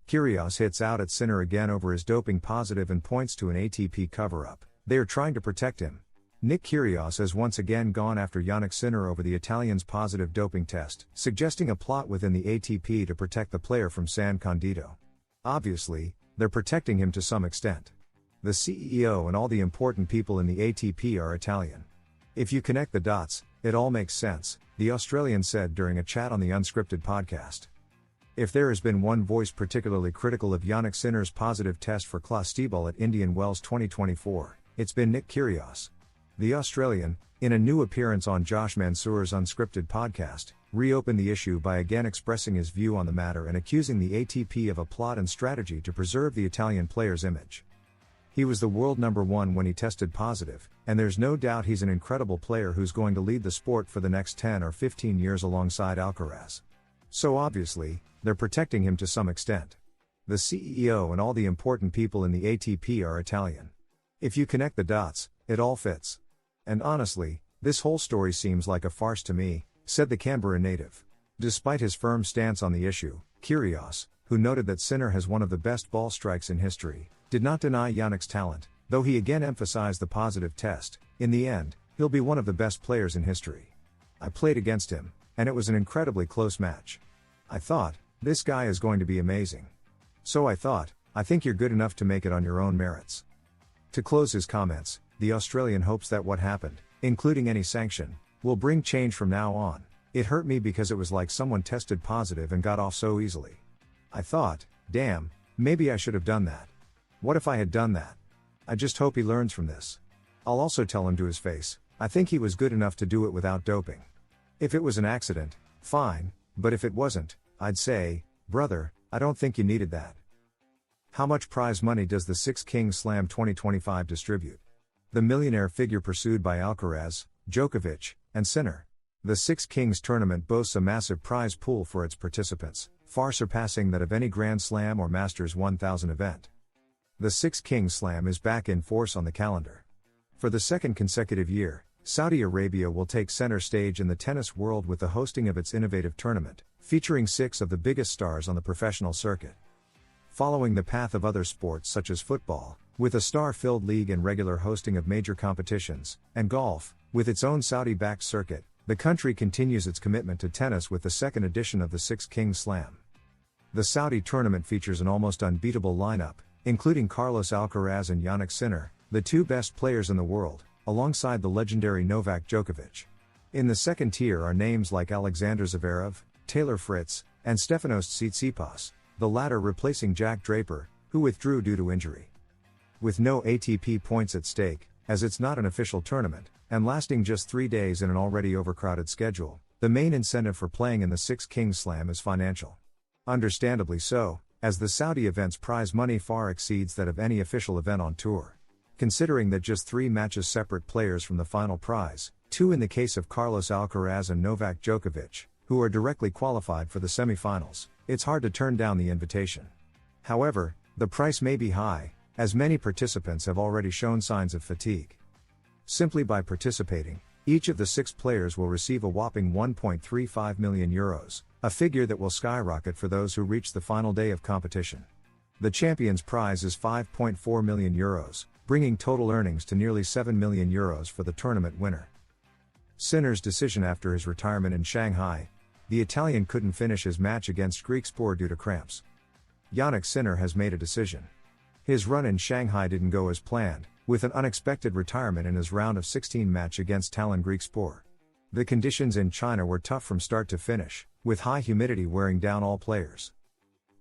Kyrgios hits out at Sinner again over his doping positive and points to an ATP cover-up. They are trying to protect him. Nick Kyrgios has once again gone after Jannik Sinner over the Italian's positive doping test, suggesting a plot within the ATP to protect the player from San Condito. Obviously, they're protecting him to some extent. The CEO and all the important people in the ATP are Italian. If you connect the dots, it all makes sense, the Australian said during a chat on the Unscripted podcast. If there has been one voice particularly critical of Jannik Sinner's positive test for Clostebol at Indian Wells 2024, it's been Nick Kyrgios. The Australian, in a new appearance on Josh Mansour's Unscripted podcast, reopened the issue by again expressing his view on the matter and accusing the ATP of a plot and strategy to preserve the Italian player's image. He was the world number one when he tested positive, and there's no doubt he's an incredible player who's going to lead the sport for the next 10 or 15 years alongside Alcaraz. So obviously, they're protecting him to some extent. The CEO and all the important people in the ATP are Italian. If you connect the dots, it all fits. And honestly, this whole story seems like a farce to me, said the Canberra native. Despite his firm stance on the issue, Kyrgios, who noted that Sinner has one of the best ball strikes in history, did not deny Jannik's talent, though he again emphasized the positive test. In the end, he'll be one of the best players in history. I played against him, and it was an incredibly close match. I thought, this guy is going to be amazing. So I thought, I think you're good enough to make it on your own merits. To close his comments, the Australian hopes that what happened, including any sanction, will bring change from now on. It hurt me because it was like someone tested positive and got off so easily. I thought, damn, maybe I should have done that. What if I had done that? I just hope he learns from this. I'll also tell him to his face, I think he was good enough to do it without doping. If it was an accident, fine, but if it wasn't, I'd say, brother, I don't think you needed that. How much prize money does the Six Kings Slam 2025 distribute? The millionaire figure pursued by Alcaraz, Djokovic, and Sinner. The Six Kings tournament boasts a massive prize pool for its participants, far surpassing that of any Grand Slam or Masters 1000 event. The Six Kings Slam is back in force on the calendar. For the second consecutive year, Saudi Arabia will take center stage in the tennis world with the hosting of its innovative tournament, featuring 6 of the biggest stars on the professional circuit. Following the path of other sports such as football, with a star-filled league and regular hosting of major competitions, and golf, with its own Saudi-backed circuit, the country continues its commitment to tennis with the second edition of the Six Kings Slam. The Saudi tournament features an almost unbeatable lineup, including Carlos Alcaraz and Jannik Sinner, the 2 best players in the world, alongside the legendary Novak Djokovic. In the second tier are names like Alexander Zverev, Taylor Fritz, and Stefanos Tsitsipas, the latter replacing Jack Draper, who withdrew due to injury. With no ATP points at stake, as it's not an official tournament, and lasting just 3 days in an already overcrowded schedule, the main incentive for playing in the Six Kings Slam is financial. Understandably so, as the Saudi event's prize money far exceeds that of any official event on tour. Considering that just 3 matches separate players from the final prize, 2 in the case of Carlos Alcaraz and Novak Djokovic, who are directly qualified for the semifinals, it's hard to turn down the invitation. However, the price may be high, as many participants have already shown signs of fatigue. Simply by participating, each of the 6 players will receive a whopping €1.35 million, a figure that will skyrocket for those who reach the final day of competition. The champion's prize is €5.4 million, bringing total earnings to nearly €7 million for the tournament winner. Sinner's decision after his retirement in Shanghai: the Italian couldn't finish his match against Griekspoor due to cramps. Jannik Sinner has made a decision. His run in Shanghai didn't go as planned, with an unexpected retirement in his round of 16 match against Talon Griekspoor. The conditions in China were tough from start to finish, with high humidity wearing down all players.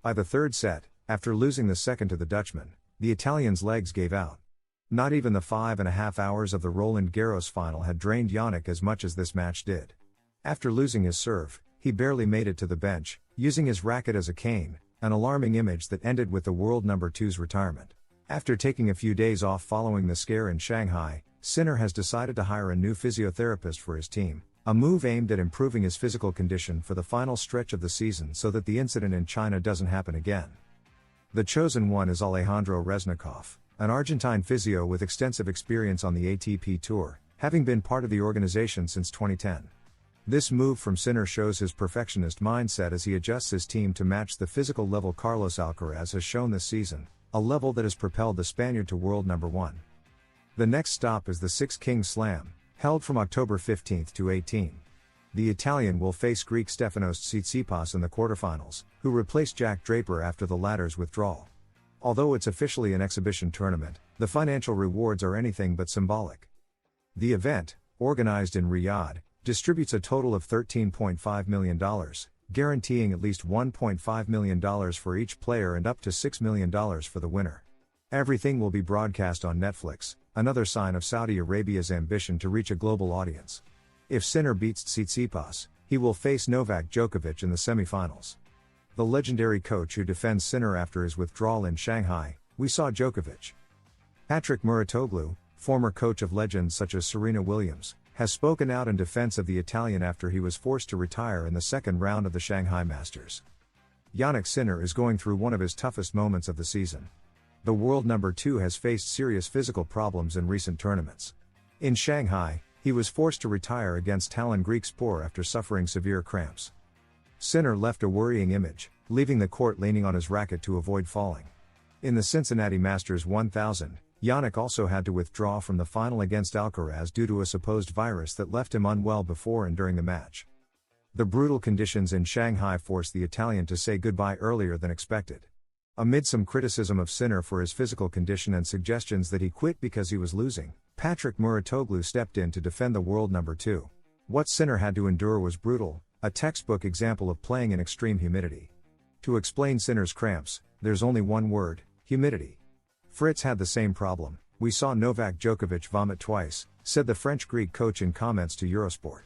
By the third set, after losing the second to the Dutchman, the Italian's legs gave out. Not even the 5.5 hours of the Roland Garros final had drained Jannik as much as this match did. After losing his serve, he barely made it to the bench, using his racket as a cane, an alarming image that ended with the world number 2's retirement. After taking a few days off following the scare in Shanghai, Sinner has decided to hire a new physiotherapist for his team, a move aimed at improving his physical condition for the final stretch of the season so that the incident in China doesn't happen again. The chosen one is Alejandro Reznikov, an Argentine physio with extensive experience on the ATP Tour, having been part of the organization since 2010. This move from Sinner shows his perfectionist mindset as he adjusts his team to match the physical level Carlos Alcaraz has shown this season, a level that has propelled the Spaniard to world number 1. The next stop is the Six Kings Slam, held from October 15 to 18. The Italian will face Greek Stefanos Tsitsipas in the quarterfinals, who replaced Jack Draper after the latter's withdrawal. Although it's officially an exhibition tournament, the financial rewards are anything but symbolic. The event, organized in Riyadh, distributes a total of $13.5 million, guaranteeing at least $1.5 million for each player and up to $6 million for the winner. Everything will be broadcast on Netflix, another sign of Saudi Arabia's ambition to reach a global audience. If Sinner beats Tsitsipas, he will face Novak Djokovic in the semifinals. The legendary coach who defends Sinner after his withdrawal in Shanghai, we saw Djokovic. Patrick Muratoglu, former coach of legends such as Serena Williams, has spoken out in defense of the Italian after he was forced to retire in the second round of the Shanghai Masters. Jannik Sinner is going through one of his toughest moments of the season. The world number 2 has faced serious physical problems in recent tournaments. In Shanghai, he was forced to retire against Talon Griekspoor after suffering severe cramps. Sinner left a worrying image, leaving the court leaning on his racket to avoid falling. In the Cincinnati Masters 1000, Jannik also had to withdraw from the final against Alcaraz due to a supposed virus that left him unwell before and during the match. The brutal conditions in Shanghai forced the Italian to say goodbye earlier than expected. Amid some criticism of Sinner for his physical condition and suggestions that he quit because he was losing, Patrick Muratoglu stepped in to defend the world number 2. What Sinner had to endure was brutal, a textbook example of playing in extreme humidity. To explain Sinner's cramps, there's only one word: humidity. Fritz had the same problem. We saw Novak Djokovic vomit twice, said the French-Greek coach in comments to Eurosport.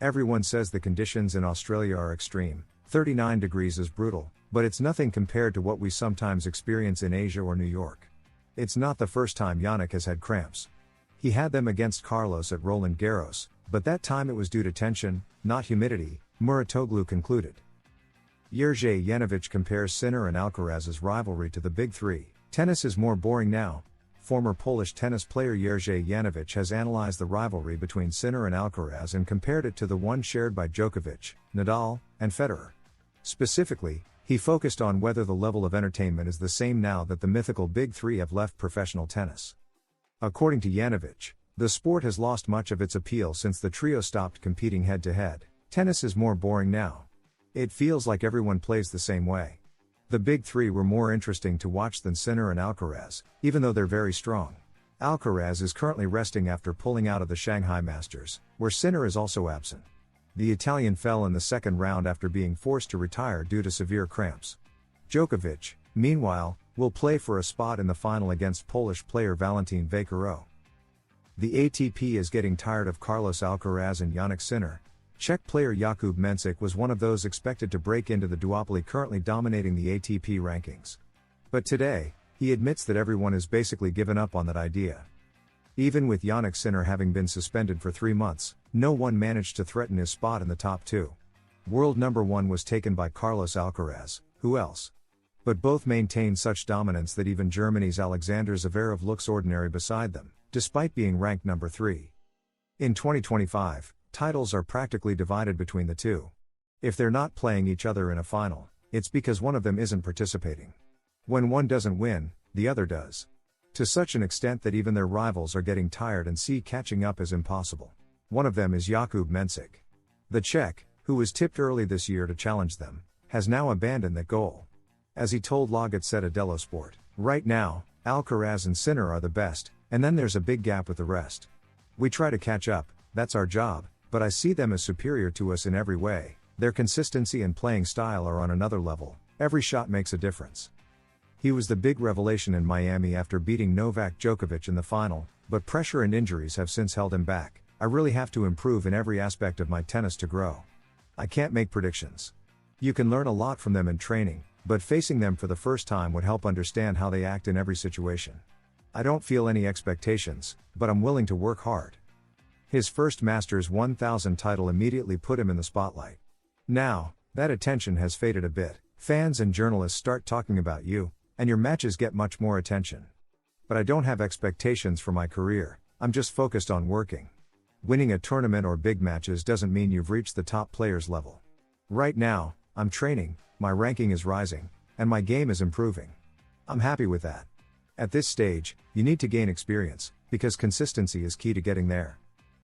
Everyone says the conditions in Australia are extreme, 39 degrees is brutal, but it's nothing compared to what we sometimes experience in Asia or New York. It's not the first time Jannik has had cramps. He had them against Carlos at Roland Garros, but that time it was due to tension, not humidity, Muratoglu concluded. Jerzy Janowicz compares Sinner and Alcaraz's rivalry to the Big Three. Tennis is more boring now. Former Polish tennis player Jerzy Janowicz has analyzed the rivalry between Sinner and Alcaraz and compared it to the one shared by Djokovic, Nadal, and Federer. Specifically, he focused on whether the level of entertainment is the same now that the mythical Big Three have left professional tennis. According to Janowicz, the sport has lost much of its appeal since the trio stopped competing head-to-head. Tennis is more boring now. It feels like everyone plays the same way. The Big Three were more interesting to watch than Sinner and Alcaraz, even though they're very strong. Alcaraz is currently resting after pulling out of the Shanghai Masters, where Sinner is also absent. The Italian fell in the second round after being forced to retire due to severe cramps. Djokovic, meanwhile, will play for a spot in the final against Polish player Valentin Vaquero. The ATP is getting tired of Carlos Alcaraz and Jannik Sinner. Czech player Jakub Mensik was one of those expected to break into the duopoly currently dominating the ATP rankings. But today, he admits that everyone has basically given up on that idea. Even with Jannik Sinner having been suspended for 3 months, no one managed to threaten his spot in the top 2. World number 1 was taken by Carlos Alcaraz, who else? But both maintain such dominance that even Germany's Alexander Zverev looks ordinary beside them, despite being ranked number 3. In 2025, titles are practically divided between the two. If they're not playing each other in a final, it's because one of them isn't participating. When one doesn't win, the other does. To such an extent that even their rivals are getting tired and see catching up as impossible. One of them is Jakub Mensik. The Czech, who was tipped early this year to challenge them, has now abandoned that goal. As he told La Gazzetta dello Sport, "Right now, Alcaraz and Sinner are the best, and then there's a big gap with the rest. We try to catch up, that's our job, but I see them as superior to us in every way. Their consistency and playing style are on another level, every shot makes a difference." He was the big revelation in Miami after beating Novak Djokovic in the final, but pressure and injuries have since held him back. "I really have to improve in every aspect of my tennis to grow. I can't make predictions. You can learn a lot from them in training, but facing them for the first time would help understand how they act in every situation. I don't feel any expectations, but I'm willing to work hard." His first Masters 1000 title immediately put him in the spotlight. Now, that attention has faded a bit. Fans and journalists start talking about you, and your matches get much more attention. But I don't have expectations for my career, I'm just focused on working. Winning a tournament or big matches doesn't mean you've reached the top player's level. Right now, I'm training, my ranking is rising, and my game is improving. I'm happy with that. At this stage, you need to gain experience, because consistency is key to getting there.